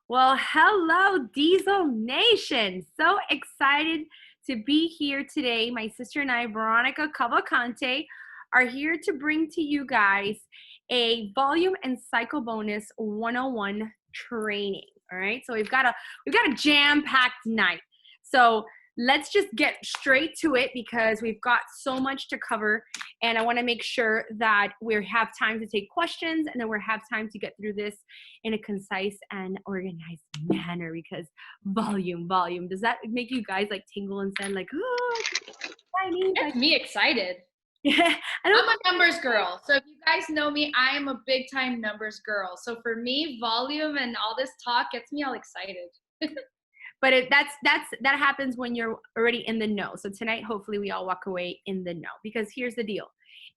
Well, hello, Diesel Nation. So excited to be here today. My sister and I, Veronica Cavalcante, are here to bring to you guys a volume and cycle bonus 101 training. All right. So we've got a jam-packed night. So let's just get straight to it because we've got so much to cover. And I want to make sure that we have time to take questions and then we have time to get through this in a concise and organized manner because volume. Does that make you guys like tingle and sound like, oh, I need Gets me excited. yeah, I'm a numbers girl. So if you guys know me, I am a big time numbers girl. So for me, volume and all this talk gets me all excited. but that happens when you're already in the know. So tonight, hopefully we all walk away in the know because here's the deal.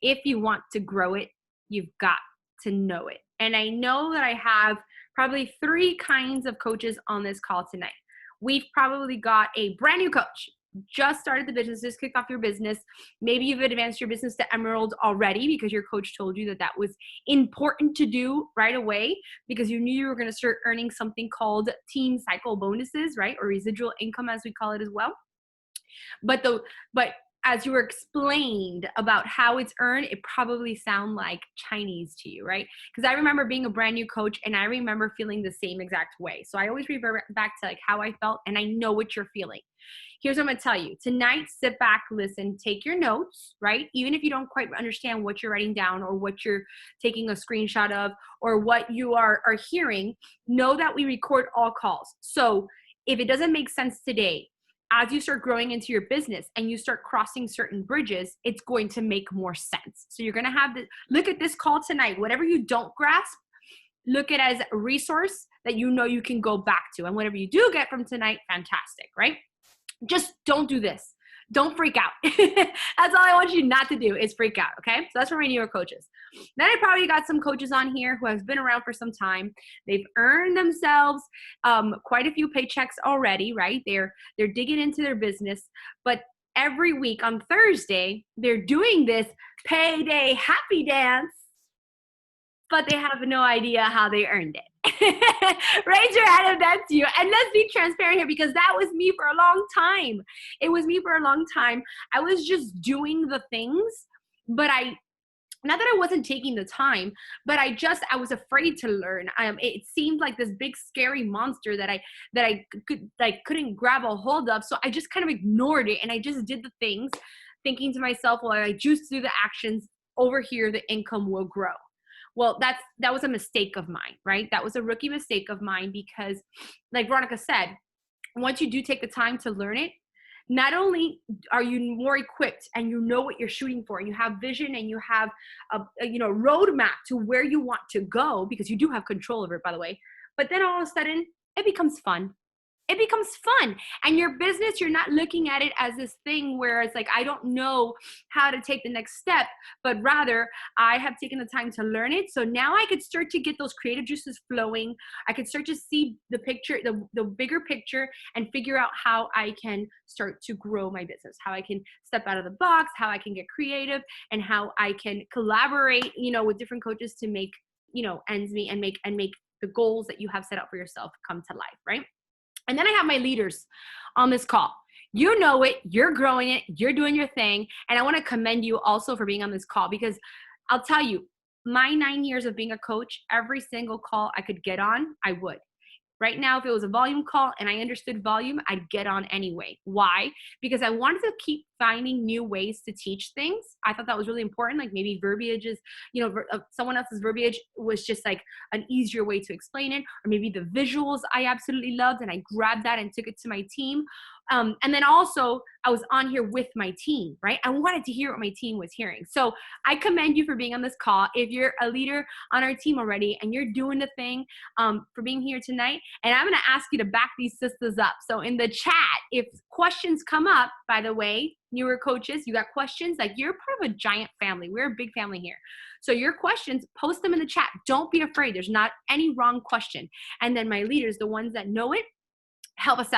If you want to grow it, you've got to know it. And I know that I have probably 3 kinds of coaches on this call tonight. We've probably got a brand new coach, just started the business, just kicked off your business. Maybe you've advanced your business to Emerald already because your coach told you that was important to do right away because you knew you were going to start earning something called team cycle bonuses, right? Or residual income as we call it as well. But as you were explained about how it's earned, it probably sound like Chinese to you, right? Because I remember being a brand new coach and I remember feeling the same exact way. So I always revert back to like how I felt and I know what you're feeling. Here's what I'm gonna tell you. Tonight, sit back, listen, take your notes, right? Even if you don't quite understand what you're writing down or what you're taking a screenshot of or what you are hearing, know that we record all calls. So if it doesn't make sense today, as you start growing into your business and you start crossing certain bridges, it's going to make more sense. So you're going to have to look at this call tonight. Whatever you don't grasp, look at it as a resource that you know you can go back to. And whatever you do get from tonight, fantastic, right? Just don't do this. Don't freak out. That's all I want you not to do is freak out, okay? So that's for my newer coaches. Then I probably got some coaches on here who have been around for some time. They've earned themselves quite a few paychecks already, right? They're digging into their business. But every week on Thursday, they're doing this payday happy dance, but they have no idea how they earned it. Raise your hand if that's you. And let's be transparent here because that was me for a long time. It was me for a long time. I was just doing the things, but not that I wasn't taking the time, but I was afraid to learn. It seemed like this big scary monster that I couldn't grab a hold of. So I just kind of ignored it and I just did the things thinking to myself, well, I choose to do the actions over here, the income will grow. Well, that was a mistake of mine, right? That was a rookie mistake of mine because like Veronica said, once you do take the time to learn it, not only are you more equipped and you know what you're shooting for and you have vision and you have a roadmap to where you want to go because you do have control over it, by the way, but then all of a sudden it becomes fun. It becomes fun. And your business, you're not looking at it as this thing where it's like, I don't know how to take the next step, but rather I have taken the time to learn it. So now I could start to get those creative juices flowing. I could start to see the picture, the bigger picture and figure out how I can start to grow my business, how I can step out of the box, how I can get creative and how I can collaborate, with different coaches to make, ends meet and make the goals that you have set out for yourself come to life, right? And then I have my leaders on this call. You know it, you're growing it, you're doing your thing. And I want to commend you also for being on this call because I'll tell you, my 9 years of being a coach, every single call I could get on, I would. Right now, if it was a volume call and I understood volume, I'd get on anyway. Why? Because I wanted to keep finding new ways to teach things. I thought that was really important. Like maybe verbiages, someone else's verbiage was just like an easier way to explain it. Or maybe the visuals I absolutely loved and I grabbed that and took it to my team. And then also I was on here with my team, right? I wanted to hear what my team was hearing. So I commend you for being on this call. If you're a leader on our team already and you're doing the thing, for being here tonight, and I'm going to ask you to back these sisters up. So in the chat, if questions come up, by the way, newer coaches, you got questions, like you're part of a giant family. We're a big family here. So your questions, post them in the chat. Don't be afraid. There's not any wrong question. And then my leaders, the ones that know it, help us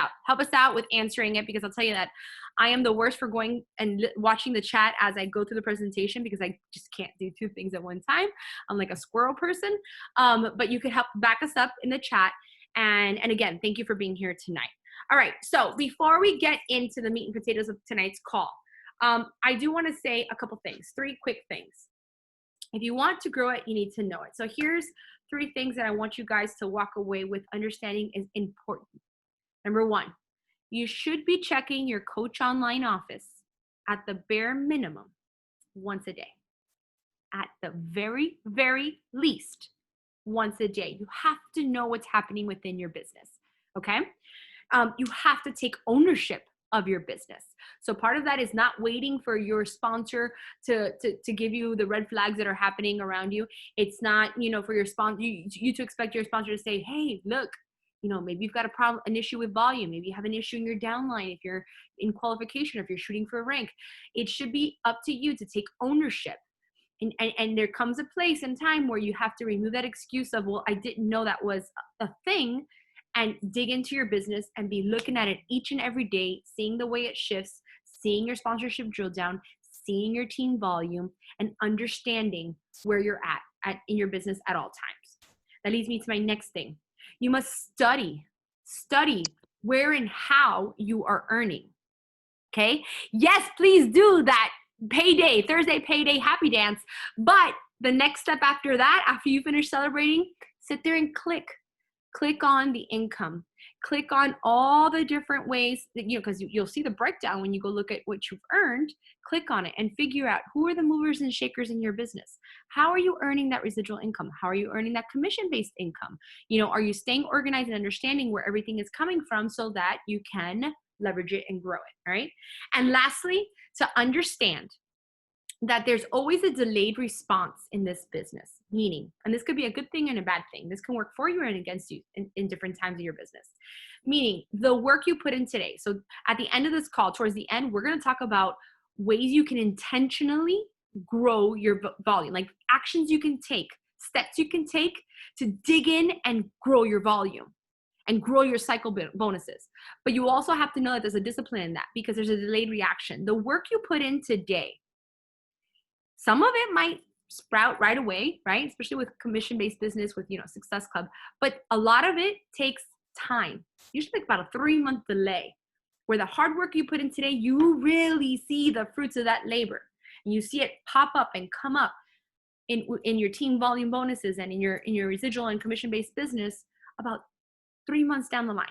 out with answering it because I'll tell you that I am the worst for going and watching the chat as I go through the presentation because I just can't do 2 things at one time. I'm like a squirrel person. But you can help back us up in the chat And again, thank you for being here tonight. All right, so before we get into the meat and potatoes of tonight's call, I do want to say a couple things, 3 quick things. If you want to grow it, you need to know it. So here's 3 things that I want you guys to walk away with understanding is important. Number 1, you should be checking your coach online office at the bare minimum once a day. At the very, very least, once a day. You have to know what's happening within your business, okay? You have to take ownership of your business. So part of that is not waiting for your sponsor to give you the red flags that are happening around you. It's not, for your sponsor, you to expect your sponsor to say, hey, look, maybe you've got an issue with volume. Maybe you have an issue in your downline if you're in qualification, if you're shooting for a rank. It should be up to you to take ownership. And there comes a place and time where you have to remove that excuse of, well, I didn't know that was a thing, and dig into your business and be looking at it each and every day, seeing the way it shifts, seeing your sponsorship drill down, seeing your team volume, and understanding where you're at in your business at all times. That leads me to my next thing. You must study where and how you are earning. Okay? Yes, please do that payday, Thursday payday happy dance. But the next step after that, after you finish celebrating, sit there and click on the income. Click on all the different ways that, because you'll see the breakdown when you go look at what you've earned. Click on it and figure out who are the movers and shakers in your business. How are you earning that residual income? How are you earning that commission-based income? Are you staying organized and understanding where everything is coming from so that you can leverage it and grow it, all right? And lastly, to understand that there's always a delayed response in this business, meaning, and this could be a good thing and a bad thing. This can work for you and against you in different times of your business. Meaning the work you put in today. So at the end of this call, towards the end, we're going to talk about ways you can intentionally grow your volume, like actions you can take, steps you can take to dig in and grow your volume and grow your cycle bonuses. But you also have to know that there's a discipline in that, because there's a delayed reaction. The work you put in today, some of it might sprout right away, right? Especially with commission-based business with, Success Club. But a lot of it takes time, usually like about a 3-month delay, where the hard work you put in today, you really see the fruits of that labor. And you see it pop up and come up in your team volume bonuses and in your residual and commission-based business about 3 months down the line.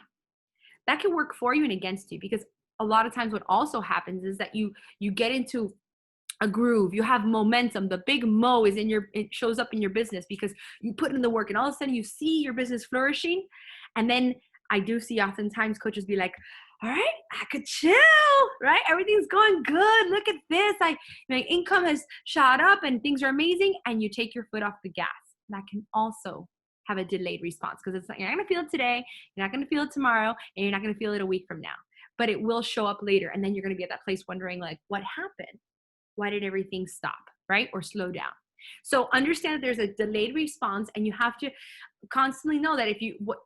That can work for you and against you, because a lot of times what also happens is that you get into a groove, you have momentum. The big mo is it shows up in your business because you put in the work, and all of a sudden you see your business flourishing. And then I do see oftentimes coaches be like, all right, I could chill, right? Everything's going good. Look at this. My income has shot up and things are amazing. And you take your foot off the gas. That can also have a delayed response, because it's like, you're not going to feel it today. You're not going to feel it tomorrow. And you're not going to feel it a week from now, but it will show up later. And then you're going to be at that place wondering, like, what happened? Why did everything stop, right? Or slow down? So understand that there's a delayed response, and you have to constantly know that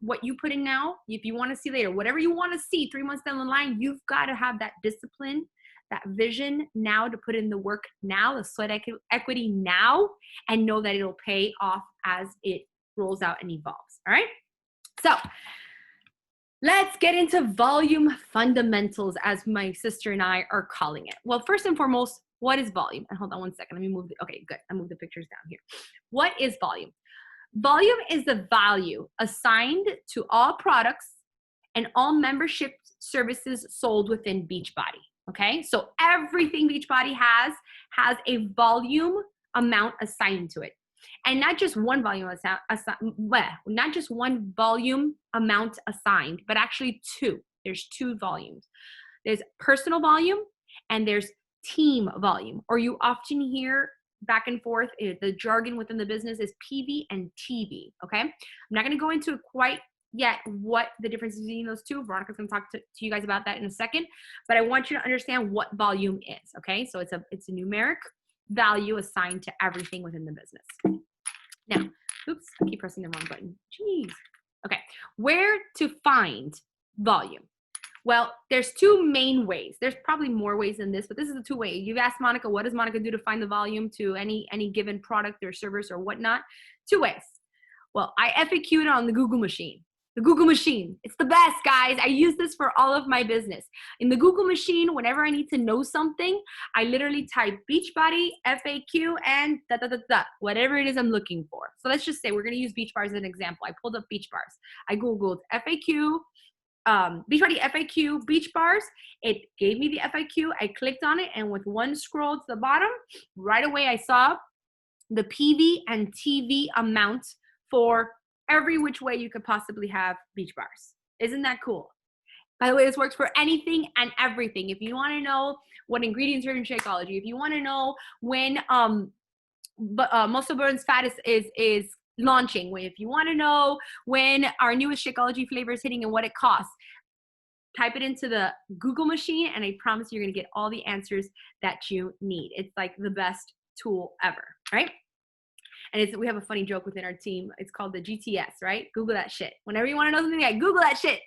what you put in now, if you want to see later, whatever you want to see 3 months down the line, you've got to have that discipline, that vision now to put in the work now, the sweat equity now, and know that it'll pay off as it rolls out and evolves. All right. So let's get into volume fundamentals, as my sister and I are calling it. Well, first and foremost, what is volume? And hold on one second. Let me move okay, good. I moved the pictures down here. What is volume? Volume is the value assigned to all products and all membership services sold within Beachbody. Okay, so everything Beachbody has a volume amount assigned to it. And not just one volume not just one volume amount assigned, but actually 2. There's 2 volumes. There's personal volume and there's team volume, or you often hear back and forth, the jargon within the business is PV and TV. Okay, I'm not going to go into it quite yet what the difference is between those two. Veronica's going to talk to you guys about that in a second, but I want you to understand what volume is. Okay, so it's a numeric value assigned to everything within the business. Now, oops, I keep pressing the wrong button. Jeez. Okay, where to find volume? Well, there's 2 main ways. There's probably more ways than this, but this is the 2 ways. You've asked Monica, what does Monica do to find the volume to any given product or service or whatnot? 2 ways. Well, I FAQ'd on the Google machine. The Google machine. It's the best, guys. I use this for all of my business. In the Google machine, whenever I need to know something, I literally type Beachbody, FAQ, and whatever it is I'm looking for. So let's just say we're going to use beach bars as an example. I pulled up beach bars. I Googled FAQ, Beachbody FAQ beach bars. It gave me the FAQ. I clicked on it, and with one scroll to the bottom, right away I saw the PV and TV amount for every which way you could possibly have beach bars. Isn't that cool? By the way, this works for anything and everything. If you want to know what ingredients are in Shakeology, if you want to know when muscle burns fat is launching, if you want to know when our newest Shakeology flavor is hitting and what it costs, type it into the Google machine, and I promise you're going to get all the answers that you need. It's like the best tool ever, right? And we have a funny joke within our team. It's called the GTS, right? Google that shit. Whenever you want to know something, like Google that shit.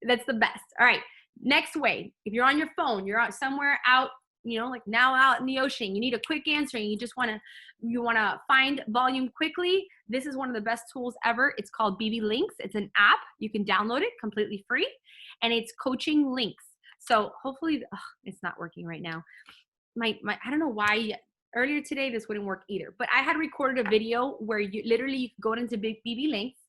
That's the best. All right. Next way, if you're on your phone, you're out somewhere out, like now out in the ocean, you need a quick answer and you just want to find volume quickly. This is one of the best tools ever. It's called BB Links. It's an app. You can download it completely free, and it's coaching links. So hopefully, it's not working right now. I don't know why. Earlier today, this wouldn't work either, but I had recorded a video where you literally go into BB Links.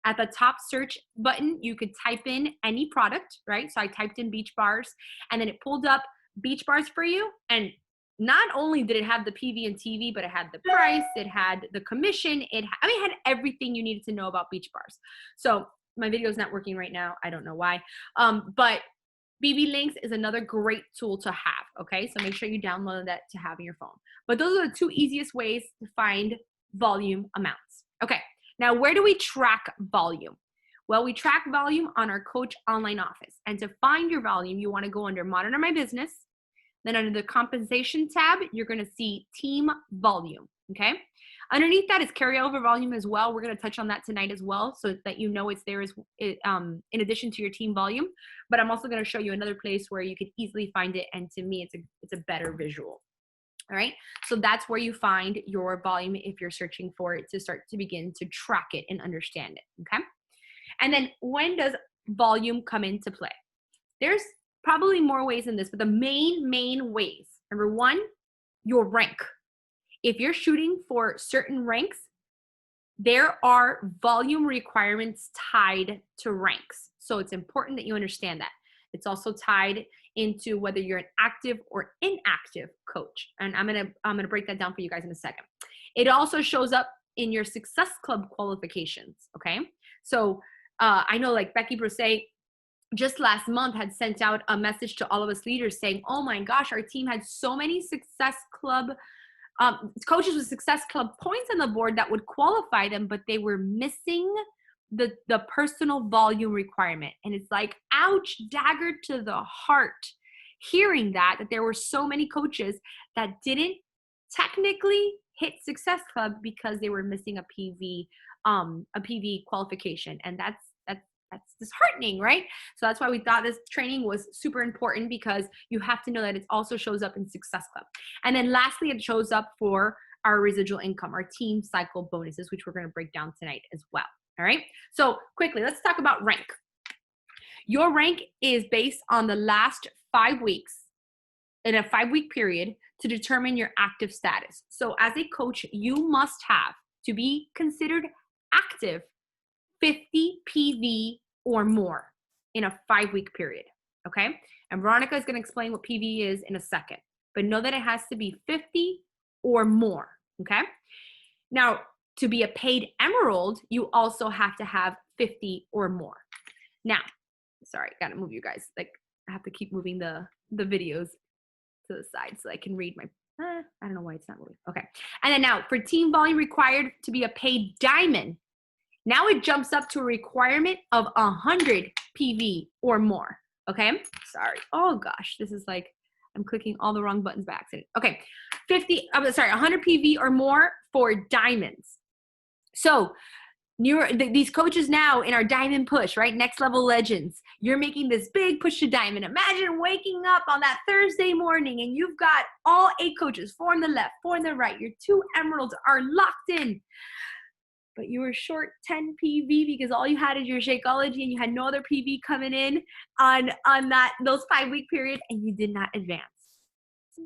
At the top search button, you could type in any product, right? So I typed in beach bars, and then it pulled up beach bars for you. And not only did it have the PV and TV, but it had the price, it had the commission, it had everything you needed to know about beach bars. So my video is not working right now. I don't know why. But BB Links is another great tool to have, okay? So make sure you download that to have in your phone. But those are the two easiest ways to find volume amounts. Okay, now where do we track volume? Well, we track volume on our Coach Online Office. And to find your volume, you wanna go under Monitor My Business. Then under the Compensation tab, you're gonna see Team Volume, okay? Underneath that is carryover volume as well. We're going to touch on that tonight as well, so that you know it's there in addition to your team volume. But I'm also going to show you another place where you can easily find it, and to me, it's a better visual. All right, so that's where you find your volume if you're searching for it to start to begin to track it and understand it. Okay, and then when does volume come into play? There's probably more ways in this, but the main ways. Number one, your rank. If you're shooting for certain ranks, there are volume requirements tied to ranks. So it's important that you understand that. It's also tied into whether you're an active or inactive coach. And I'm gonna break that down for you guys in a second. It also shows up in your Success Club qualifications, okay? So I know like Becky Brosset just last month had sent out a message to all of us leaders saying, oh my gosh, our team had so many Success Club coaches with Success Club points on the board that would qualify them, but they were missing the personal volume requirement. And it's like, ouch, dagger to the heart, hearing that there were so many coaches that didn't technically hit Success Club because they were missing a PV qualification. And that's disheartening, right? So that's why we thought this training was super important, because you have to know that it also shows up in Success Club. And then lastly, it shows up for our residual income, our team cycle bonuses, which we're going to break down tonight as well. All right. So quickly, let's talk about rank. Your rank is based on the last 5 weeks in a 5-week period to determine your active status. So as a coach, you must have, to be considered active, 50 PV or more in a 5-week period, okay? And Veronica is going to explain what PV is in a second, but know that it has to be 50 or more, okay? Now, to be a paid emerald, you also have to have 50 or more. Now, sorry, gotta move you guys. Like, I have to keep moving the videos to the side so I can read my, I don't know why it's not moving. Okay, and then now for team volume required to be a paid diamond, now it jumps up to a requirement of 100 PV or more, okay? Sorry, oh gosh, this is like, I'm clicking all the wrong buttons by accident. Okay, 100 PV or more for diamonds. So these coaches now in our diamond push, right? Next level legends, you're making this big push to diamond. Imagine waking up on that Thursday morning and you've got all 8 coaches, 4 on the left, 4 on the right. Your 2 emeralds are locked in. but you were short 10 PV because all you had is your Shakeology and you had no other PV coming in on those 5-week period, and you did not advance.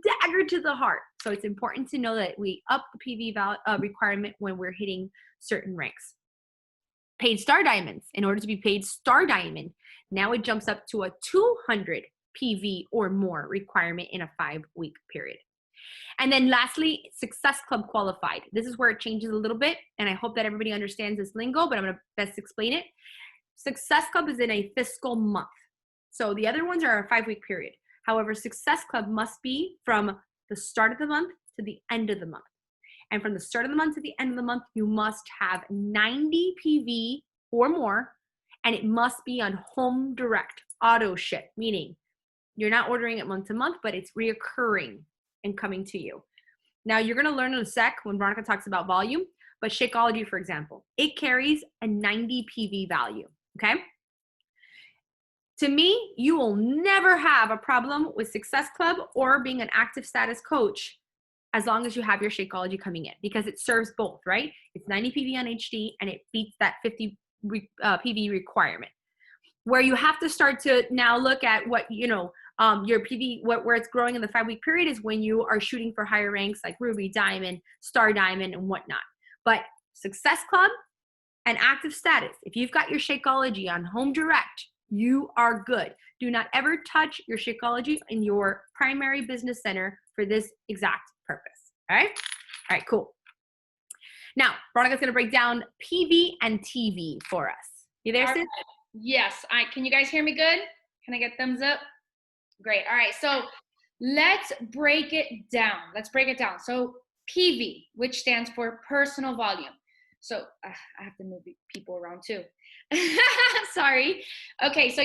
Dagger to the heart. So it's important to know that we up the PV requirement when we're hitting certain ranks. Paid star diamonds. In order to be paid star diamond, now it jumps up to a 200 PV or more requirement in a 5-week period. And then lastly, Success Club qualified. This is where it changes a little bit, and I hope that everybody understands this lingo, but I'm going to best explain it. Success Club is in a fiscal month. So the other ones are a 5-week period. However, Success Club must be from the start of the month to the end of the month. And from the start of the month to the end of the month, you must have 90 PV or more, and it must be on home direct auto ship, meaning you're not ordering it month to month, but it's reoccurring and coming to you. Now, you're going to learn in a sec when Veronica talks about volume, but Shakeology, for example, it carries a 90 PV value, okay? To me, you will never have a problem with Success Club or being an active status coach as long as you have your Shakeology coming in, because it serves both, right? It's 90 PV on HD and it beats that 50 PV requirement. Where you have to start to now look at what, your PV, where it's growing in the 5-week period is when you are shooting for higher ranks like Ruby, Diamond, Star Diamond, and whatnot. But Success Club and active status, if you've got your Shakeology on home direct, you are good. Do not ever touch your Shakeology in your primary business center for this exact purpose. All right? All right, cool. Now, Veronica's going to break down PV and TV for us. You there, sis? Yes. Can you guys hear me good? Can I get thumbs up? Great. All right. So let's break it down. So PV, which stands for personal volume. So I have to move people around too. Sorry. Okay. So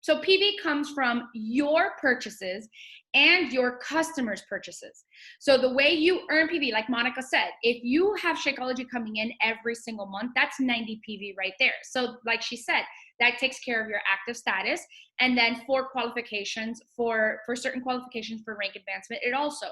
so PV comes from your purchases and your customers' purchases. So the way you earn PV, like Monica said, if you have Shakeology coming in every single month, that's 90 PV right there. So like she said, that takes care of your active status. And then for qualifications, for certain qualifications for rank advancement, it also.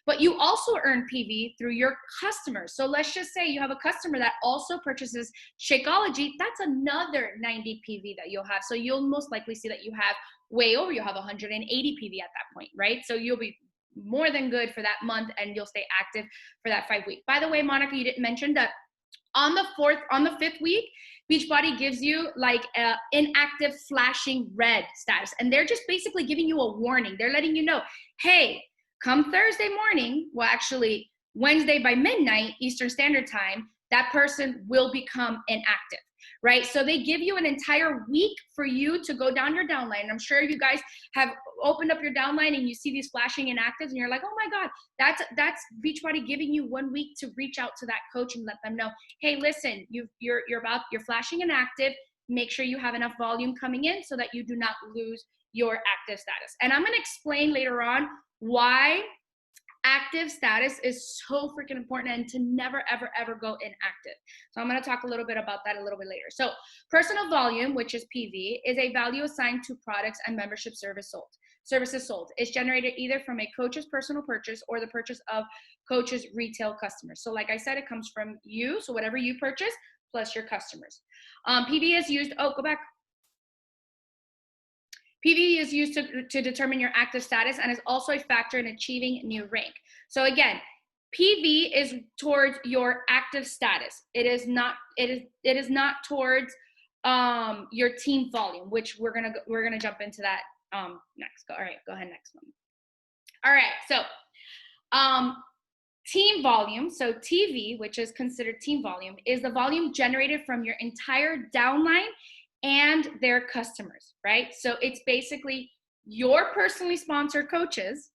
But you also earn PV through your customers. So let's just say you have a customer that also purchases Shakeology, that's another 90 PV that you'll have. So you'll most likely see that you have way over, you'll have 180 PV at that point, right? So you'll be more than good for that month and you'll stay active for that 5 week. By the way, Monica, you didn't mention that on the 5th week, Beachbody gives you like a inactive flashing red status. And they're just basically giving you a warning. They're letting you know, hey, come Thursday morning, well, actually Wednesday by midnight, Eastern Standard Time, that person will become inactive, right? So they give you an entire week for you to go down your downline. I'm sure you guys have opened up your downline and you see these flashing inactives and you're like, oh my God, that's Beachbody giving you 1 week to reach out to that coach and let them know, hey, listen, you're flashing inactive. Make sure you have enough volume coming in so that you do not lose your active status. And I'm going to explain later on why active status is so freaking important and to never, ever, ever go inactive. So I'm going to talk a little bit about that a little bit later. So personal volume, which is PV, is a value assigned to products and membership services sold. It's generated either from a coach's personal purchase or the purchase of coach's retail customers. So like I said, it comes from you. So whatever you purchase plus your customers. PV is used, PV is used to determine your active status and is also a factor in achieving new rank. So again, PV is towards your active status. It is not towards your team volume, which we're gonna jump into that next. All right, go ahead next one. All right, so team volume, so TV, which is considered team volume, is the volume generated from your entire downline and their customers, right? So it's basically your personally sponsored coaches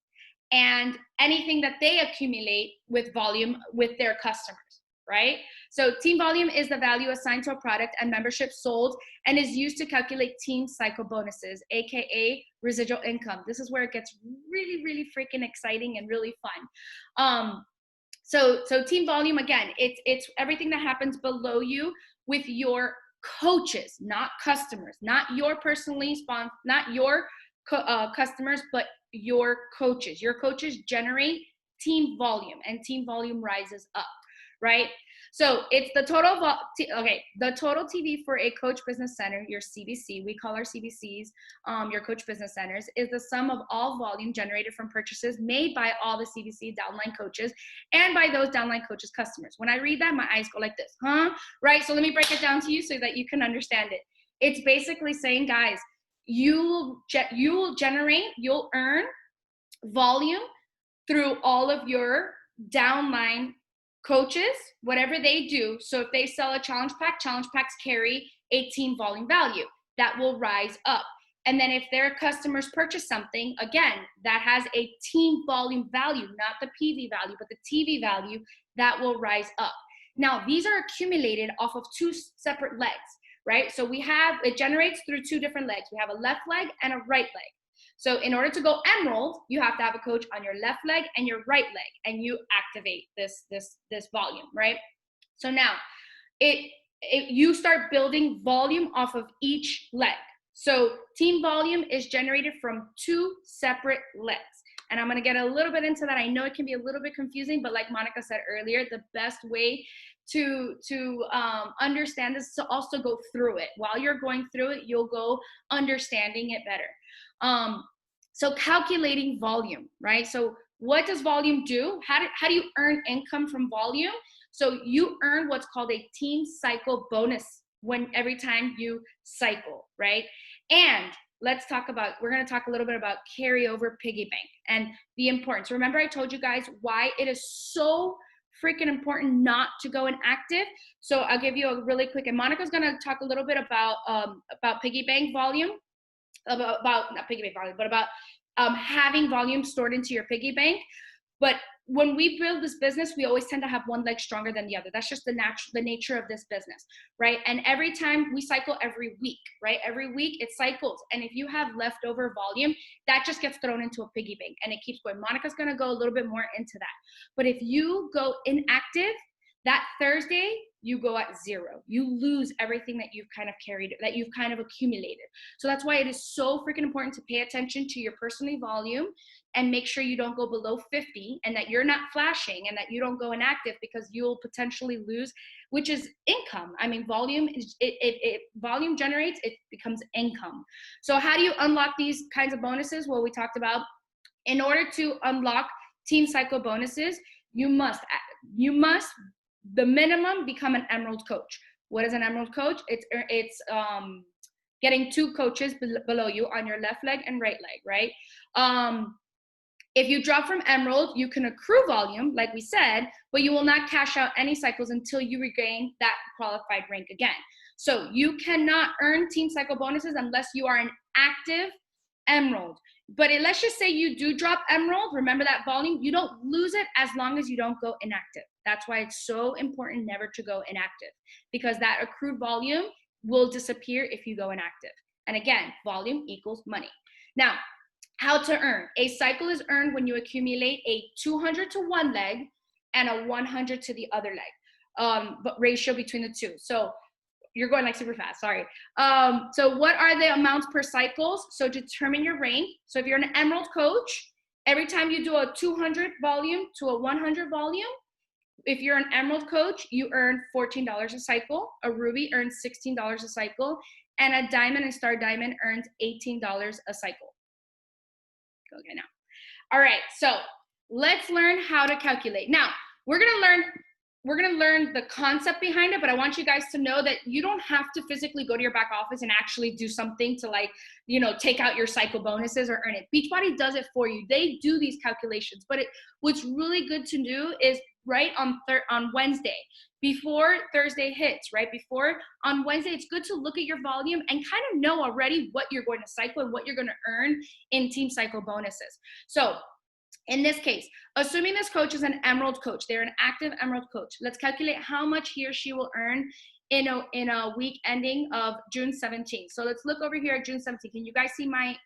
and anything that they accumulate with volume with their customers, right? So team volume is the value assigned to a product and membership sold and is used to calculate team cycle bonuses, AKA residual income. This is where it gets really, really freaking exciting and really fun. So team volume, again, it's everything that happens below you with your coaches, not customers, not your personally sponsored, not your customers, but your coaches. Your coaches generate team volume and team volume rises up, right? So it's the total, the total TV for a coach business center, your CBC, we call our CBCs, your coach business centers, is the sum of all volume generated from purchases made by all the CBC downline coaches and by those downline coaches' customers. When I read that, my eyes go like this, huh? Right, so let me break it down to you so that you can understand it. It's basically saying, guys, you'll earn volume through all of your downline coaches, whatever they do. So if they sell a challenge packs carry a team volume value that will rise up. And then if their customers purchase something, again, that has a team volume value, not the PV value, but the TV value, that will rise up. Now, these are accumulated off of two separate legs, right? So it generates through two different legs. We have a left leg and a right leg. So in order to go emerald, you have to have a coach on your left leg and your right leg, and you activate this volume, right? So now you start building volume off of each leg. So team volume is generated from two separate legs. And I'm going to get a little bit into that. I know it can be a little bit confusing, but like Monica said earlier, the best way to understand this is to also go through it. While you're going through it, you'll go understanding it better. So calculating volume, right? So what does volume do? How do you earn income from volume? So you earn what's called a team cycle bonus every time you cycle, right? And we're going to talk a little bit about carryover piggy bank and the importance. Remember I told you guys why it is so freaking important not to go inactive. So I'll give you a really quick, and Monica's going to talk a little bit about piggy bank volume, about not piggy bank volume, but about having volume stored into your piggy bank. But when we build this business, we always tend to have one leg stronger than the other. That's just the nature of this business, right? And every time we cycle every week, right? Every week it cycles. And if you have leftover volume, that just gets thrown into a piggy bank and it keeps going. Monica's going to go a little bit more into that. But if you go inactive, that Thursday, you go at zero. You lose everything that you've kind of carried, that you've kind of accumulated. So that's why it is so freaking important to pay attention to your personal volume and make sure you don't go below 50 and that you're not flashing and that you don't go inactive, because you'll potentially lose, which is income. I mean, volume generates, it becomes income. So how do you unlock these kinds of bonuses? Well, we talked about, in order to unlock team cycle bonuses, you must the minimum become an emerald coach. What is an emerald coach? It's getting two coaches below you on your left leg and right leg, right? If you drop from emerald, you can accrue volume, like we said, but you will not cash out any cycles until you regain that qualified rank again. So you cannot earn team cycle bonuses unless you are an active emerald. But let's just say you do drop emerald, remember that volume, you don't lose it as long as you don't go inactive. That's why it's so important never to go inactive, because that accrued volume will disappear if you go inactive. And again, volume equals money. Now, how to earn. A cycle is earned when you accumulate a 200 to one leg and a 100 to the other leg, but ratio between the two. So you're going like super fast, sorry. So what are the amounts per cycles? So determine your rank. So if you're an emerald coach, every time you do a 200 volume to a 100 volume, if you're an emerald coach, you earn $14 a cycle. A ruby earns $16 a cycle. And a diamond and star diamond earns $18 a cycle. Okay, now. All right, so let's learn how to calculate. Now, we're gonna learn the concept behind it, but I want you guys to know that you don't have to physically go to your back office and actually do something to, like, you know, take out your cycle bonuses or earn it. Beachbody does it for you. They do these calculations, but what's really good to do is right on Wednesday, before Thursday hits, right? On Wednesday, it's good to look at your volume and kind of know already what you're going to cycle and what you're going to earn in team cycle bonuses. So in this case, assuming this coach is an emerald coach, they're an active emerald coach, let's calculate how much he or she will earn in a week ending of June 17th. So let's look over here at June 17th. Can you guys see my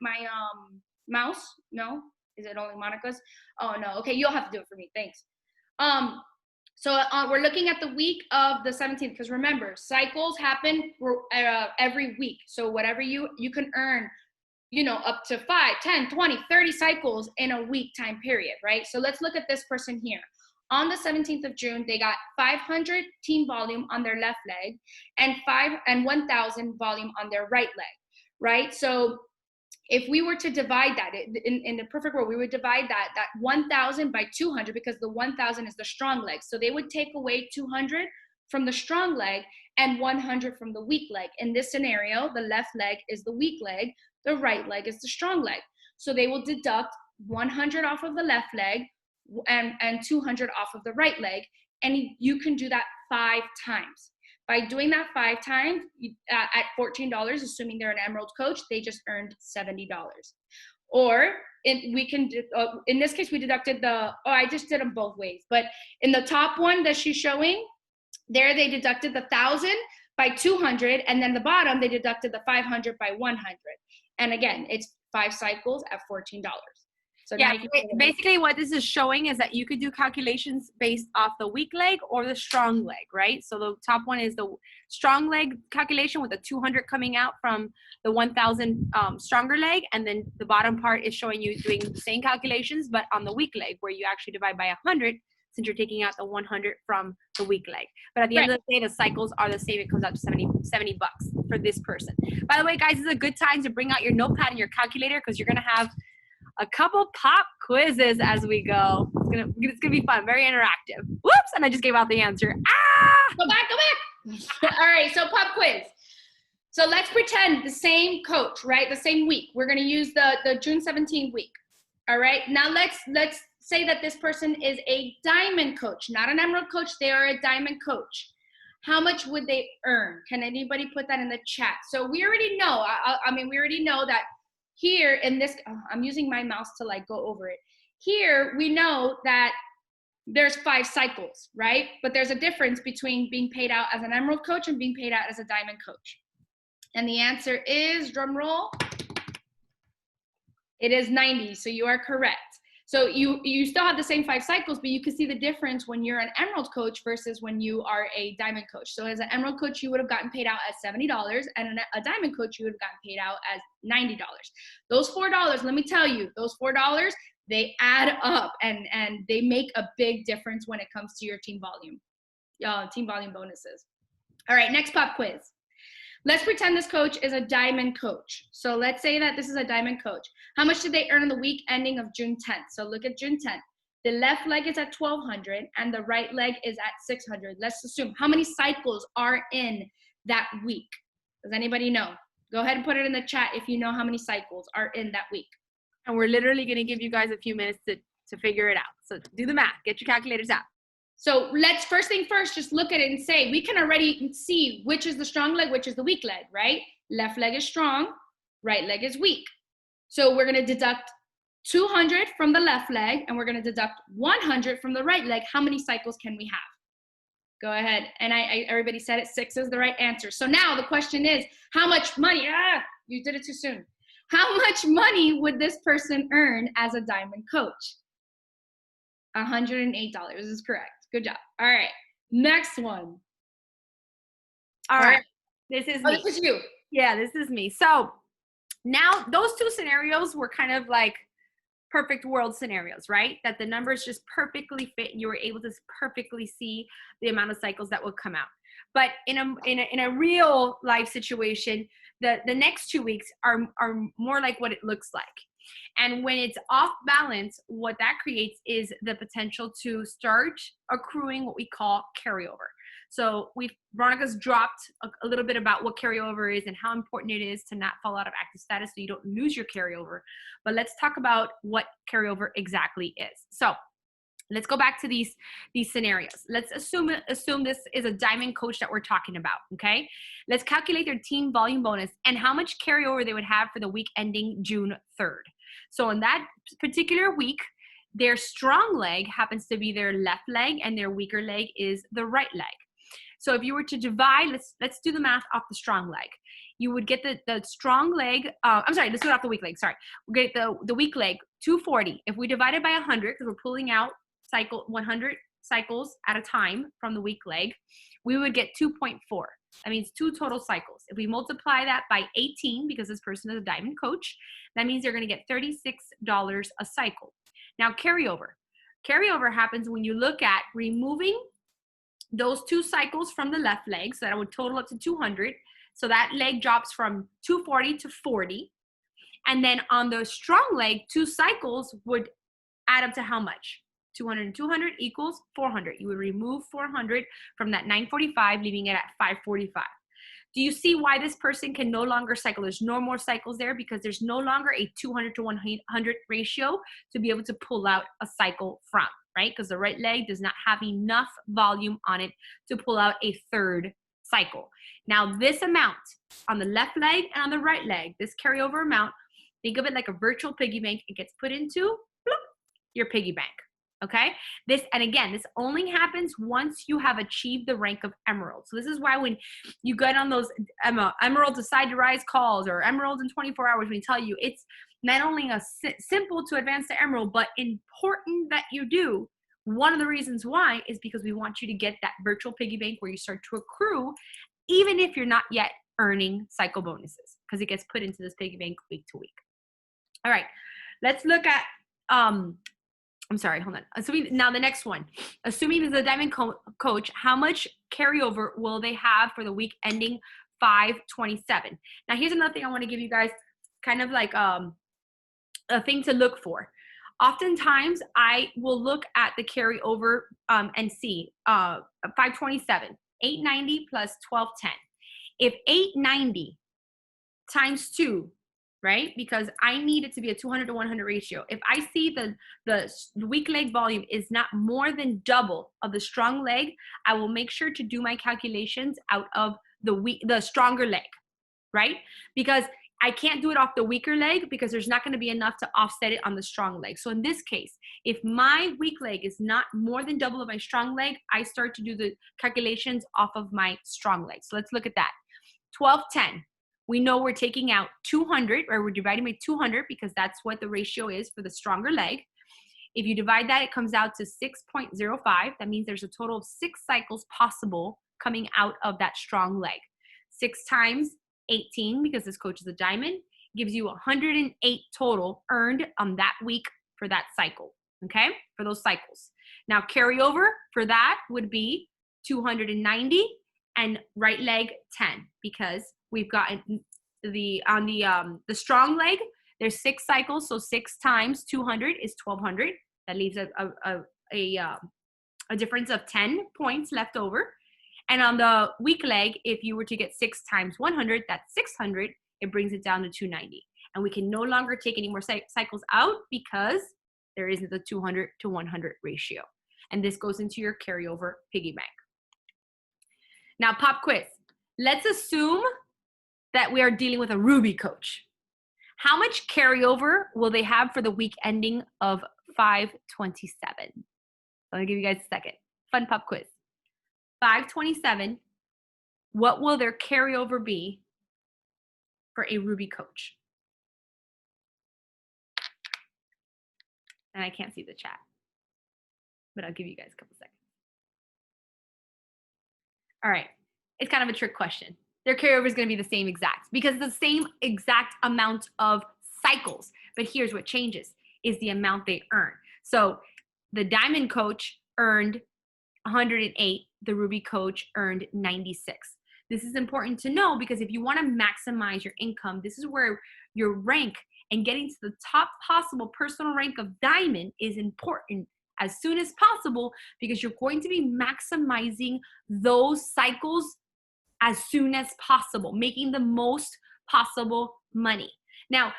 mouse? No? Is it only Monica's? Oh, no. Okay, you'll have to do it for me. Thanks. So we're looking at the week of the 17th, because remember, cycles happen every week. So whatever you can earn, you know, up to 5, 10, 20, 30 cycles in a week time period, right? So let's look at this person here. on the 17th of June, they got 500 team volume on their left leg and 1,000 volume on their right leg, right? So if we were to divide that in the perfect world, we would divide that 1,000 by 200, because the 1,000 is the strong leg. So they would take away 200 from the strong leg and 100 from the weak leg. In this scenario, the left leg is the weak leg, the right leg is the strong leg. So they will deduct 100 off of the left leg and 200 off of the right leg. And you can do that 5 times. By doing that 5 times at $14, assuming they're an Emerald coach, they just earned $70. Or in this case, we deducted I just did them both ways. But in the top one that she's showing, there they deducted the 1,000 by 200, and then the bottom they deducted the 500 by 100. And again, it's 5 cycles at $14. So yeah, basically what this is showing is that you could do calculations based off the weak leg or the strong leg, right? So the top one is the strong leg calculation with the 200 coming out from the 1,000 stronger leg. And then the bottom part is showing you doing the same calculations, but on the weak leg, where you actually divide by 100, since you're taking out the 100 from the weak leg. But at the end of the day, the cycles are the same. It comes out to 70 bucks for this person. By the way, guys, this is a good time to bring out your notepad and your calculator, because you're going to have a couple pop quizzes as we go. It's gonna be fun, very interactive. Whoops, and I just gave out the answer. Ah! Go back. All right, so pop quiz. So let's pretend the same coach, right? The same week. We're gonna use the June 17th week. All right, now let's say that this person is a diamond coach, not an emerald coach. They are a diamond coach. How much would they earn? Can anybody put that in the chat? So we already know, we already know that here in this, I'm using my mouse to like go over it. Here, we know that there's 5 cycles, right? But there's a difference between being paid out as an emerald coach and being paid out as a diamond coach. And the answer is, drum roll, it is 90. So you are correct. So you still have the same 5 cycles, but you can see the difference when you're an emerald coach versus when you are a diamond coach. So as an emerald coach, you would have gotten paid out as $70, and a diamond coach, you would have gotten paid out as $90. Those $4, let me tell you, those $4, they add up and they make a big difference when it comes to your team volume bonuses. All right, next pop quiz. Let's pretend this coach is a diamond coach. So let's say that this is a diamond coach. How much did they earn in the week ending of June 10th? So look at June 10th. The left leg is at 1,200 and the right leg is at 600. Let's assume how many cycles are in that week. Does anybody know? Go ahead and put it in the chat if you know how many cycles are in that week. And we're literally going to give you guys a few minutes to figure it out. So do the math. Get your calculators out. So let's, first thing first, just look at it and say, we can already see which is the strong leg, which is the weak leg, right? Left leg is strong, right leg is weak. So we're gonna deduct 200 from the left leg and we're gonna deduct 100 from the right leg. How many cycles can we have? Go ahead. And everybody said it, 6 is the right answer. So now the question is, how much money, you did it too soon. How much money would this person earn as a diamond coach? $108 is correct. Good job. All right. Next one. All right. This is me. This is you. Yeah, this is me. So now those 2 scenarios were kind of like perfect world scenarios, right? That the numbers just perfectly fit and you were able to perfectly see the amount of cycles that would come out. But in a real life situation, the next 2 weeks are more like what it looks like. And when it's off balance, what that creates is the potential to start accruing what we call carryover. So Veronica's dropped a little bit about what carryover is and how important it is to not fall out of active status so you don't lose your carryover. But let's talk about what carryover exactly is. So let's go back to these scenarios. Let's assume this is a diamond coach that we're talking about, okay? Let's calculate their team volume bonus and how much carryover they would have for the week ending June 3rd. So in that particular week, their strong leg happens to be their left leg and their weaker leg is the right leg. So if you were to divide, let's do the math off the strong leg. You would get the strong leg, let's do it off the weak leg, sorry. We'll get the weak leg, 240. If we divide it by 100, because we're pulling out 100 cycles at a time from the weak leg, we would get 2.4. That means 2 total cycles. If we multiply that by 18, because this person is a diamond coach, that means they're going to get $36 a cycle. Now carryover. Carryover happens when you look at removing those 2 cycles from the left leg, so that would total up to 200. So that leg drops from 240 to 40. And then on the strong leg, 2 cycles would add up to how much? 200 and 200 equals 400. You would remove 400 from that 945, leaving it at 545. Do you see why this person can no longer cycle? There's no more cycles there because there's no longer a 200 to 100 ratio to be able to pull out a cycle from, right? Because the right leg does not have enough volume on it to pull out a third cycle. Now, this amount on the left leg and on the right leg, this carryover amount, think of it like a virtual piggy bank. It gets put into your piggy bank. Okay, and again, this only happens once you have achieved the rank of emerald. So this is why when you get on those emerald decide to rise calls or emerald in 24 hours, we tell you it's not only simple to advance to emerald, but important that you do. One of the reasons why is because we want you to get that virtual piggy bank where you start to accrue, even if you're not yet earning cycle bonuses, because it gets put into this piggy bank week to week. All right, let's look at I'm sorry, hold on. Assuming now the next one, assuming as a diamond coach, how much carryover will they have for the week ending 5/27? Now here's another thing I want to give you guys, kind of like a thing to look for. Oftentimes I will look at the carryover and see 5/27, 890 plus 1210. If 890 times 2, right? Because I need it to be a 200 to 100 ratio. If I see the weak leg volume is not more than double of the strong leg, I will make sure to do my calculations out of the stronger leg, right? Because I can't do it off the weaker leg because there's not going to be enough to offset it on the strong leg. So in this case, if my weak leg is not more than double of my strong leg, I start to do the calculations off of my strong leg. So let's look at that. 1210. We know we're taking out 200, or we're dividing by 200 because that's what the ratio is for the stronger leg. If you divide that, it comes out to 6.05. That means there's a total of 6 cycles possible coming out of that strong leg. 6 times 18, because this coach is a diamond, gives you 108 total earned on that week for that cycle, okay? For those cycles. Now, carryover for that would be 290 and right leg 10, because we've got the strong leg, there's 6 cycles, so 6 times 200 is 1200. That leaves a difference of 10 points left over. And on the weak leg, if you were to get 6 times 100, that's 600. It brings it down to 290. And we can no longer take any more cycles out because there isn't the 200 to 100 ratio. And this goes into your carryover piggy bank. Now, pop quiz. Let's assume that we are dealing with a Ruby coach. How much carryover will they have for the week ending of 5/27? Let me give you guys a second. Fun pop quiz. 5/27, what will their carryover be for a Ruby coach? And I can't see the chat, but I'll give you guys a couple seconds. All right, it's kind of a trick question. Their carryover is going to be the same exact because it's the same exact amount of cycles. But here's what changes is the amount they earn. So the diamond coach earned 108. The Ruby coach earned 96. This is important to know because if you want to maximize your income, this is where your rank and getting to the top possible personal rank of diamond is important as soon as possible because you're going to be maximizing those cycles as soon as possible, making the most possible money. Now,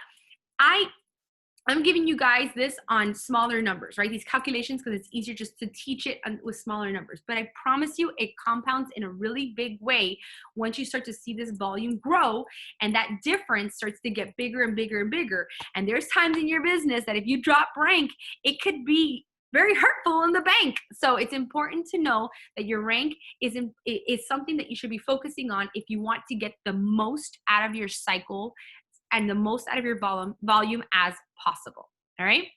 I'm giving you guys this on smaller numbers, right? These calculations, because it's easier just to teach it with smaller numbers. But I promise you, it compounds in a really big way once you start to see this volume grow, and that difference starts to get bigger and bigger and bigger. And there's times in your business that if you drop rank, it could be very hurtful in the bank. So it's important to know that your rank is something that you should be focusing on if you want to get the most out of your cycle and the most out of your volume as possible. All right.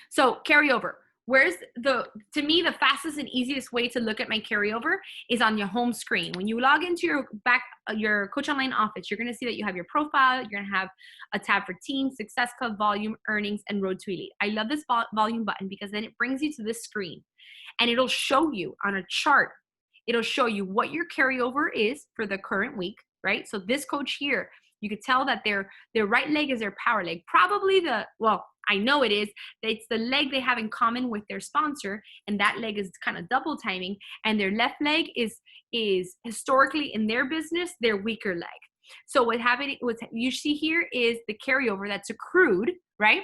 So carryover. to me, the fastest and easiest way to look at my carryover is on your home screen. When you log into your Coach Online office, you're going to see that you have your profile. You're going to have a tab for team, success club, volume, earnings, and road to elite. I love this volume button because then it brings you to this screen and it'll show you on a chart. It'll show you what your carryover is for the current week, right? So this coach here, you could tell that their right leg is their power leg. Probably I know it is. It's the leg they have in common with their sponsor, and that leg is kind of double timing. And their left leg is historically in their business their weaker leg. So what you see here is the carryover that's accrued, right,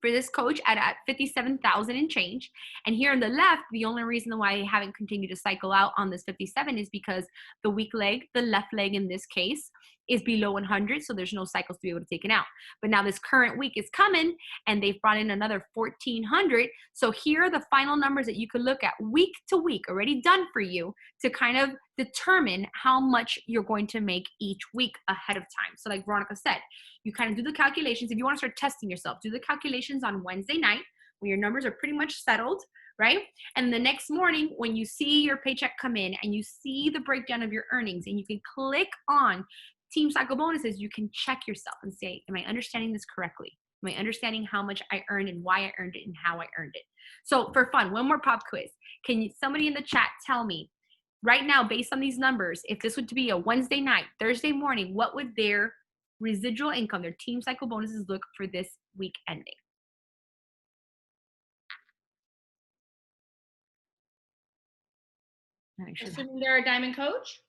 for this coach at 57,000 and change. And here on the left, the only reason why I haven't continued to cycle out on this 57 is because the weak leg, the left leg in this case, is below 100, so there's no cycles to be able to take it out. But now this current week is coming, and they've brought in another 1,400. So here are the final numbers that you could look at week to week, already done for you, to kind of determine how much you're going to make each week ahead of time. So like Veronica said, you kind of do the calculations. If you want to start testing yourself, do the calculations on Wednesday night when your numbers are pretty much settled, right? And the next morning when you see your paycheck come in and you see the breakdown of your earnings and you can click on team cycle bonuses, you can check yourself and say, am I understanding this correctly? Am I understanding how much I earned and why I earned it and how I earned it? So for fun, one more pop quiz. Can somebody in the chat tell me right now, based on these numbers, if this would be a Wednesday night, Thursday morning, what would their residual income, their team cycle bonuses look for this week ending? Assuming they're a diamond coach?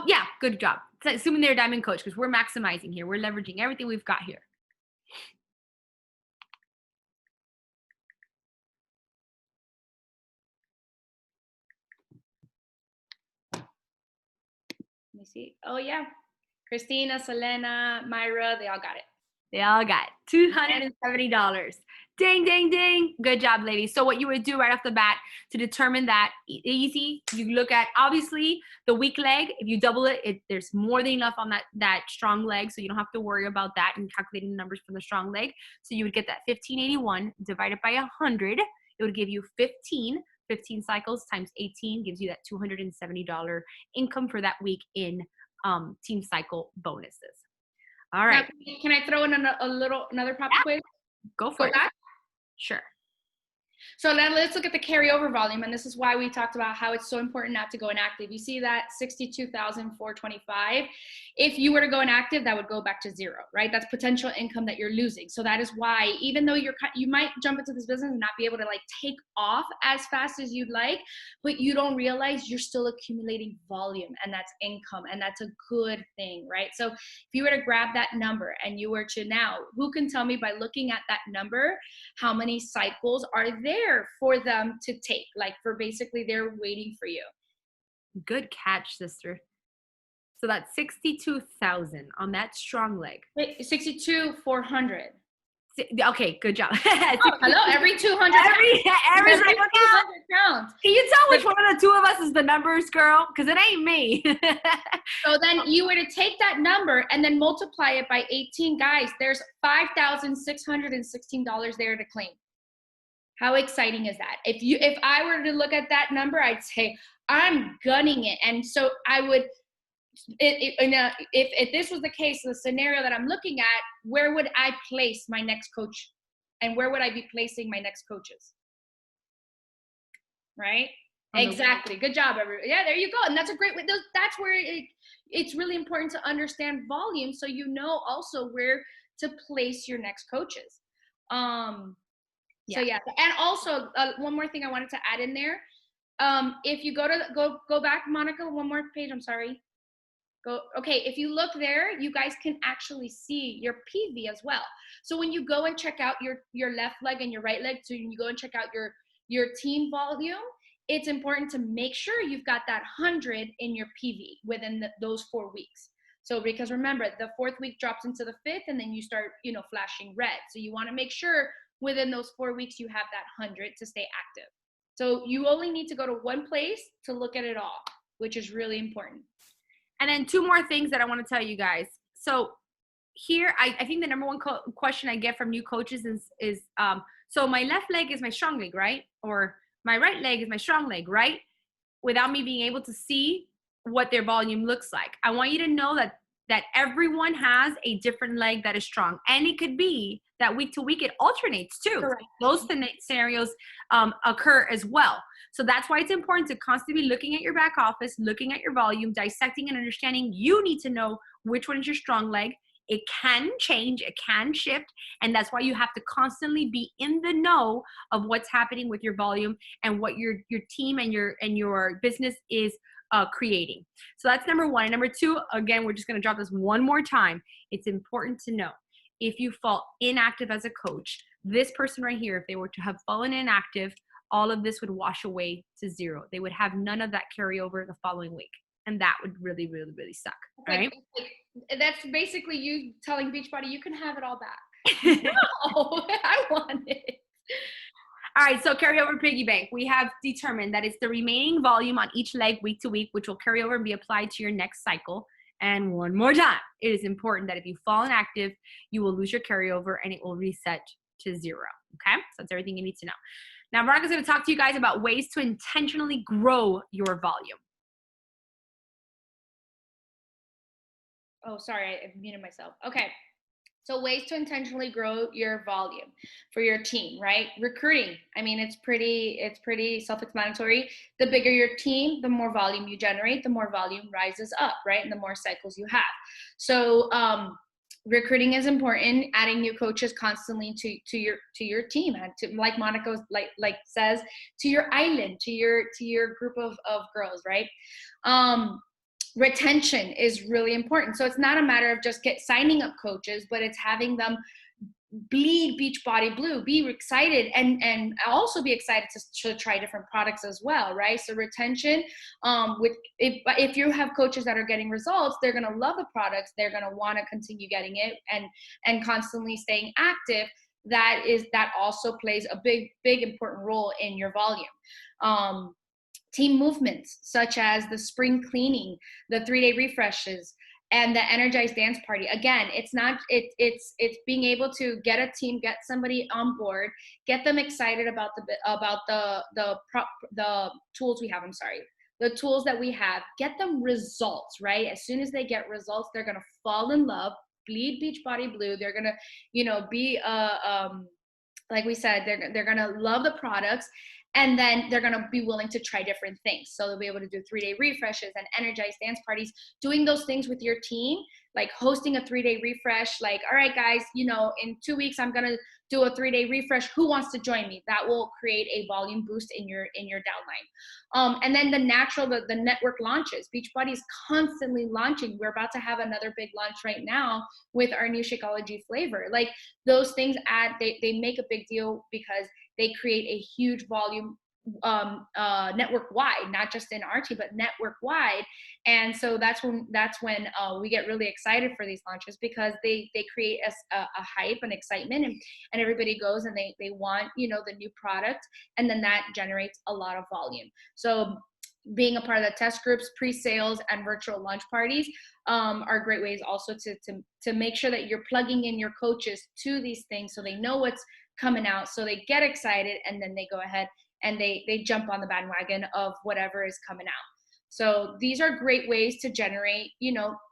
Yeah, good job. Assuming they're a diamond coach, because we're maximizing here. We're leveraging everything we've got here. Let me see. Oh, yeah. Christina, Selena, Myra, they all got it. They all got $270. Ding, ding, ding. Good job, ladies. So what you would do right off the bat to determine that easy, you look at, obviously, the weak leg. If you double it, there's more than enough on that strong leg, so you don't have to worry about that and calculating the numbers from the strong leg. So you would get that 1581 divided by 100. It would give you 15 cycles times 18 gives you that $270 income for that week in team cycle bonuses. All right. Now, can I throw in another pop quiz? Go for it. Back? Sure. So then let's look at the carryover volume, and this is why we talked about how it's so important not to go inactive. You see that 62,425. If you were to go inactive, that would go back to zero, right? That's potential income that you're losing. So that is why, even though you might jump into this business and not be able to like take off as fast as you'd like, but you don't realize you're still accumulating volume, and that's income, and that's a good thing, right? So if you were to grab that number and you were to now, who can tell me by looking at that number how many cycles are there for them to take, like for basically they're waiting for you? Good catch, sister. So that's 62,000 on that strong leg. 62,400. Okay, good job. Oh, hello, every 200 every cycle counts. Can you tell which one of the two of us is the numbers, girl? Because it ain't me. So then you were to take that number and then multiply it by 18, guys, there's $5,616 there to claim. How exciting is that? If I were to look at that number, I'd say I'm gunning it. And so I would, if this was the case, the scenario that I'm looking at, where would I place my next coach, and where would I be placing my next coaches? Right? Exactly. Good job, everybody. Yeah, there you go. And that's a great way. That's where it's really important to understand volume, so you know also where to place your next coaches. So yeah, and also one more thing I wanted to add in there. If you go back, Monica, one more page. I'm sorry. Okay, if you look there, you guys can actually see your PV as well. So when you go and check out your left leg and your right leg, so when you go and check out your team volume, it's important to make sure you've got that 100 in your PV within those 4 weeks. So because remember, the 4th week drops into the 5th, and then you start, flashing red. So you want to make sure within those 4 weeks you have that 100 to stay active. So you only need to go to one place to look at it all, which is really important. And then 2 more things that I want to tell you guys. So here, I think the number one question I get from new coaches is, so So my left leg is my strong leg, right? Or my right leg is my strong leg, right? Without me being able to see what their volume looks like. I want you to know that everyone has a different leg that is strong. And it could be that week to week it alternates too. Correct. Those scenarios occur as well. So that's why it's important to constantly be looking at your back office, looking at your volume, dissecting and understanding. You need to know which one is your strong leg. It can change, it can shift, and that's why you have to constantly be in the know of what's happening with your volume and what your team and your business is creating. So that's number one. And number two, again, we're just going to drop this one more time. It's important to know if you fall inactive as a coach, this person right here, if they were to have fallen inactive, all of this would wash away to zero. They would have none of that carryover the following week. And that would really, really, really suck. Right? That's basically you telling Beachbody you can have it all back. No, I want it. All right, so carryover piggy bank. We have determined that it's the remaining volume on each leg week to week, which will carry over and be applied to your next cycle. And one more time, it is important that if you fall inactive, you will lose your carryover and it will reset to zero. Okay, so that's everything you need to know. Now, Veronica's going to talk to you guys about ways to intentionally grow your volume. Oh, sorry, I muted myself. Okay. So ways to intentionally grow your volume for your team, right? Recruiting. I mean, it's pretty self-explanatory. The bigger your team, the more volume you generate, the more volume rises up, right? And the more cycles you have. So recruiting is important. Adding new coaches constantly to your team, and to, like Monica like says, to your island, to your group of girls, right? Retention is really important. So it's not a matter of just signing up coaches, but it's having them bleed Beachbody Blue, be excited, and also be excited to try different products as well, right? So retention, if you have coaches that are getting results, they're going to love the products, they're going to want to continue getting it, and constantly staying active. That also plays a big important role in your volume. Team movements such as the spring cleaning, the 3-day refreshes, and the energized dance party. Again, it's being able to get a team, get somebody on board, get them excited about the tools we have. The tools that we have, get them results, right? As soon as they get results, they're gonna fall in love, bleed Beachbody Blue. They're gonna, be like we said, they're gonna love the products. And then they're going to be willing to try different things. So they'll be able to do 3-day refreshes and energized dance parties, doing those things with your team, like hosting a 3-day refresh. Like, all right, guys, in 2 weeks, I'm going to do a 3-day refresh. Who wants to join me? That will create a volume boost in your downline. And then the network launches. Beachbody is constantly launching. We're about to have another big launch right now with our new Shakeology flavor. Like those things they make a big deal because they create a huge volume network wide, not just in our team, but network wide. And so that's when we get really excited for these launches, because they create a hype and excitement, and everybody goes and they want, the new product, and then that generates a lot of volume. So being a part of the test groups, pre-sales, and virtual lunch parties are great ways also to make sure that you're plugging in your coaches to these things, so they know what's coming out, so they get excited, and then they go ahead and they jump on the bandwagon of whatever is coming out. So these are great ways to generate,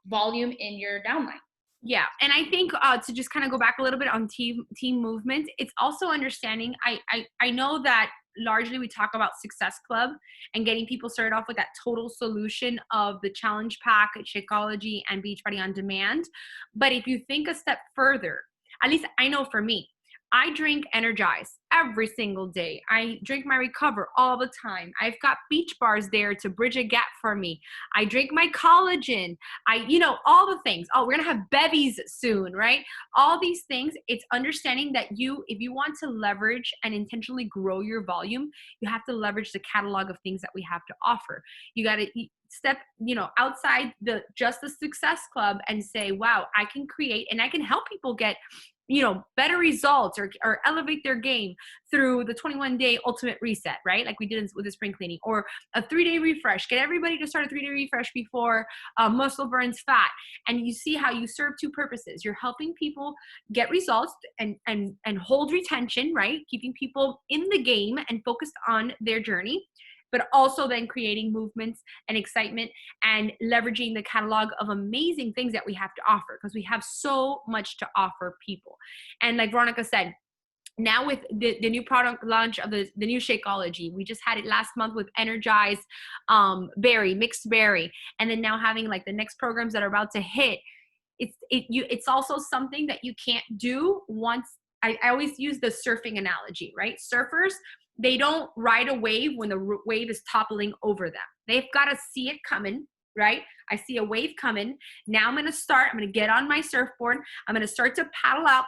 volume in your downline. Yeah, and I think to just kind of go back a little bit on team movement, it's also understanding. I know that largely we talk about Success Club and getting people started off with that total solution of the challenge pack, Shakeology, and Beachbody on Demand. But if you think a step further, at least I know for me, I drink Energize every single day. I drink my Recover all the time. I've got beach bars there to bridge a gap for me. I drink my collagen. All the things. Oh, we're going to have bevies soon, right? All these things, it's understanding that if you want to leverage and intentionally grow your volume, you have to leverage the catalog of things that we have to offer. You got to step, outside just the Success Club and say, wow, I can create and I can help people get better results or elevate their game through the 21-day ultimate reset, right? Like we did with the spring cleaning, or a 3-day refresh. Get everybody to start a 3-day refresh before muscle burns fat. And you see how you serve two purposes. You're helping people get results and hold retention, right? Keeping people in the game and focused on their journey, but also then creating movements and excitement and leveraging the catalog of amazing things that we have to offer, because we have so much to offer people. And like Veronica said, now with the new product launch of the new Shakeology, we just had it last month with Energize berry, mixed berry, and then now having like the next programs that are about to hit. It's also something that you can't do once. I always use the surfing analogy, right? Surfers, they don't ride a wave when the wave is toppling over them. They've got to see it coming, right? I see a wave coming. Now I'm going to get on my surfboard. I'm going to start to paddle out,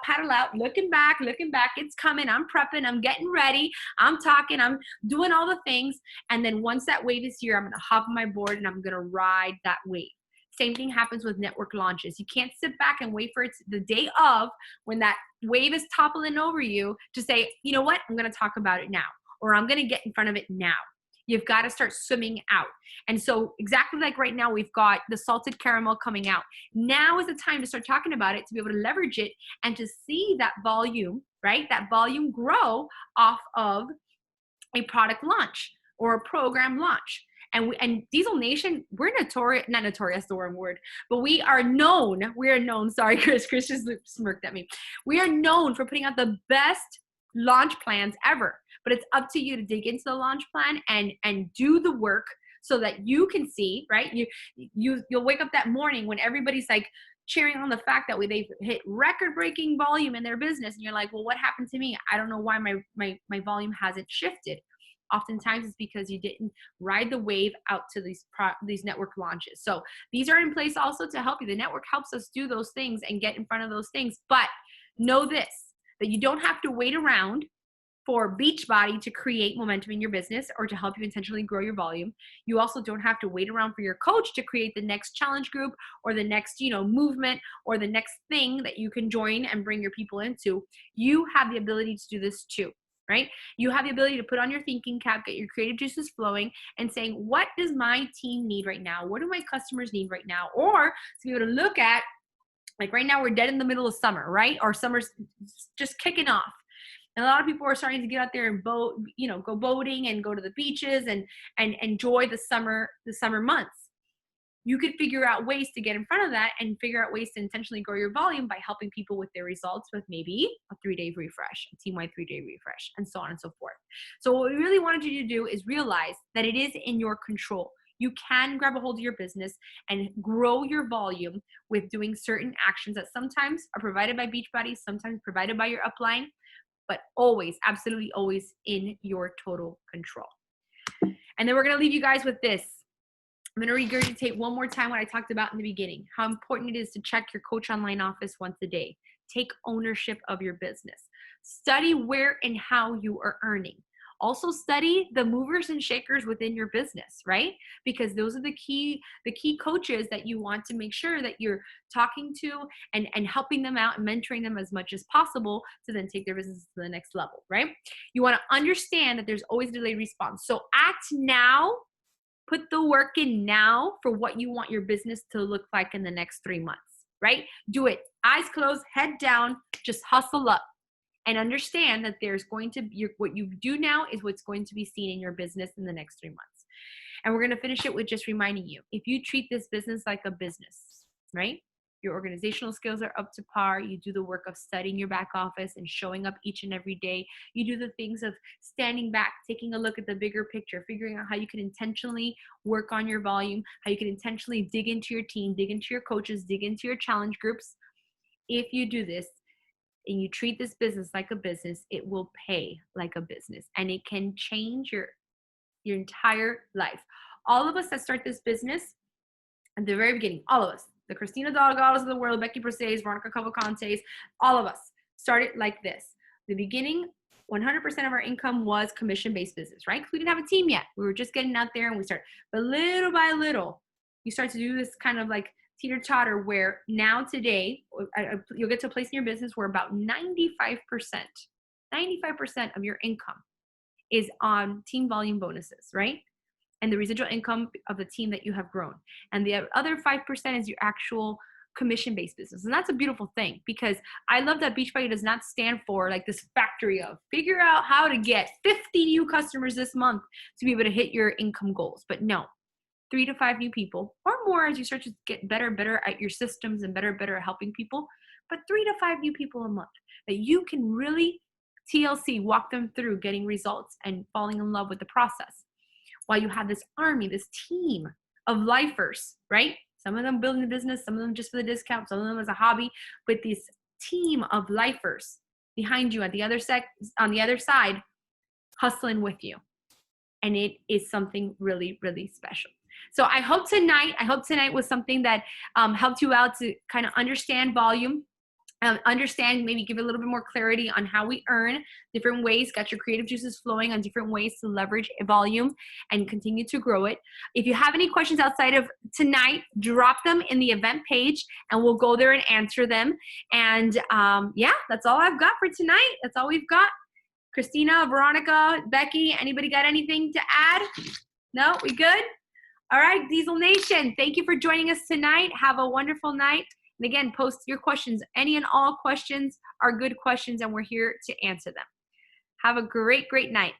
looking back. It's coming. I'm prepping. I'm getting ready. I'm talking. I'm doing all the things. And then once that wave is here, I'm going to hop on my board and I'm going to ride that wave. Same thing happens with network launches. You can't sit back and wait for it the day of, when that wave is toppling over you, to say, you know what, I'm going to talk about it now, or I'm going to get in front of it now. You've got to start swimming out. And so exactly like right now, we've got the salted caramel coming out. Now is the time to start talking about it, to be able to leverage it and to see that volume, right? That volume grow off of a product launch or a program launch. And Diesel Nation, we're not notorious, the wrong word, but we are known, sorry, Chris just smirked at me. We are known for putting out the best launch plans ever, but it's up to you to dig into the launch plan and do the work so that you can see, right? You'll wake up that morning when everybody's like cheering on the fact that they've hit record-breaking volume in their business, and you're like, well, what happened to me? I don't know why my volume hasn't shifted. Oftentimes it's because you didn't ride the wave out to these network launches. So these are in place also to help you. The network helps us do those things and get in front of those things. But know this, that you don't have to wait around for Beachbody to create momentum in your business or to help you intentionally grow your volume. You also don't have to wait around for your coach to create the next challenge group or the next, movement or the next thing that you can join and bring your people into. You have the ability to do this too. Right? You have the ability to put on your thinking cap, get your creative juices flowing, and saying, what does my team need right now? What do my customers need right now? Or to be able to look at, like right now, we're dead in the middle of summer, right? Or summer's just kicking off. And a lot of people are starting to get out there and go boating and go to the beaches and enjoy the summer months. You could figure out ways to get in front of that and figure out ways to intentionally grow your volume by helping people with their results with maybe a 3-day refresh, a team-wide 3-day refresh, and so on and so forth. So what we really wanted you to do is realize that it is in your control. You can grab a hold of your business and grow your volume with doing certain actions that sometimes are provided by Beachbody, sometimes provided by your upline, but always, absolutely always in your total control. And then we're going to leave you guys with this. I'm going to regurgitate one more time what I talked about in the beginning, how important it is to check your Coach Online office once a day. Take ownership of your business. Study where and how you are earning. Also study the movers and shakers within your business, right? Because those are the key coaches that you want to make sure that you're talking to and helping them out and mentoring them as much as possible to then take their business to the next level, right? You want to understand that there's always a delayed response. So act now. Put the work in now for what you want your business to look like in the next 3 months, right? Do it. Eyes closed, head down, just hustle up and understand that there's going to be, what you do now is what's going to be seen in your business in the next 3 months. And we're going to finish it with just reminding you, if you treat this business like a business, right? Your organizational skills are up to par. You do the work of studying your back office and showing up each and every day. You do the things of standing back, taking a look at the bigger picture, figuring out how you can intentionally work on your volume, how you can intentionally dig into your team, dig into your coaches, dig into your challenge groups. If you do this and you treat this business like a business, it will pay like a business, and it can change your entire life. All of us that start this business at the very beginning, all of us, the Christina Delgados of the world, Becky Proces, Veronica Cavalcantes, all of us started like this. The beginning, 100% of our income was commission-based business, right? Because we didn't have a team yet. We were just getting out there and we started. But little by little, you start to do this kind of like teeter-totter where now today, you'll get to a place in your business where about 95% of your income is on team volume bonuses, right? And the residual income of the team that you have grown. And the other 5% is your actual commission-based business. And that's a beautiful thing, because I love that Beachbody does not stand for like this factory of figure out how to get 50 new customers this month to be able to hit your income goals. But no, 3 to 5 new people or more as you start to get better at your systems and better at helping people, but 3 to 5 new people a month that you can really TLC, walk them through getting results and falling in love with the process. While you have this army, this team of lifers, right? Some of them building the business, some of them just for the discount, some of them as a hobby, but this team of lifers behind you at the other on the other side, hustling with you. And it is something really, really special. So I hope tonight was something that helped you out to kind of understand volume, understand, maybe give a little bit more clarity on how we earn, different ways, got your creative juices flowing on different ways to leverage volume and continue to grow it. If you have any questions outside of tonight, drop them in the event page and we'll go there and answer them. And yeah, that's all I've got for tonight. That's all we've got. Christina, Veronica, Becky, anybody got anything to add? No, we good? All right, Diesel Nation, thank you for joining us tonight. Have a wonderful night. And again, post your questions. Any and all questions are good questions, and we're here to answer them. Have a great, great night.